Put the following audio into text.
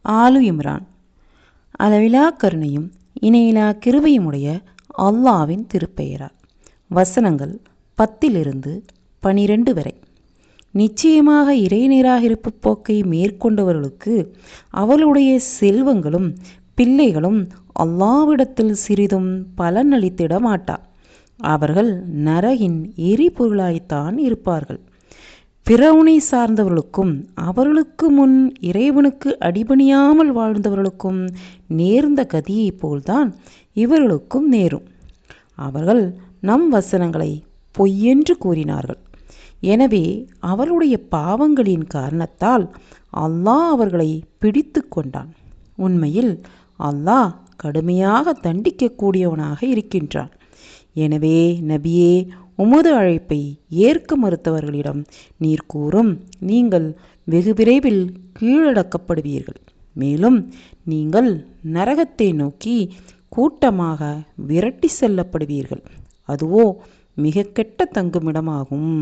ஆலு இம்ரான். அளவிலா கருணையும் இணையிலா கிருபையுமுடைய அல்லாவின் திருப்பெயரால். வசனங்கள் 10 வரை. நிச்சயமாக இறை நிராகரிப்பு போக்கை மேற்கொண்டவர்களுக்கு அவளுடைய செல்வங்களும் பிள்ளைகளும் அல்லாவிடத்தில் சிறிதும் பலனளித்திட மாட்டா. அவர்கள் நரகின் எரிபொருளாய்த்தான் இருப்பார்கள். பிறவுனை சார்ந்தவர்களுக்கும் அவர்களுக்கு முன் இறைவனுக்கு அடிபணியாமல் வாழ்ந்தவர்களுக்கும் நேர்ந்த கதியை போல்தான் இவர்களுக்கும் நேரும். அவர்கள் நம் வசனங்களை பொய்யென்று கூறினார்கள். எனவே அவர்களுடைய பாவங்களின் காரணத்தால் அல்லாஹ் அவர்களை பிடித்து கொண்டான். உண்மையில் அல்லாஹ் கடுமையாக தண்டிக்கக்கூடியவனாக இருக்கின்றான். எனவே நபியே, உமது அழைப்பை ஏற்க மறுத்தவர்களிடம் நீர் கூறும், நீங்கள் வெகு விரைவில் கீழடக்கப்படுவீர்கள். மேலும் நீங்கள் நரகத்தை நோக்கி கூட்டமாக விரட்டி செல்லப்படுவீர்கள். அதுவோ மிக கெட்ட தங்குமிடமாகும்.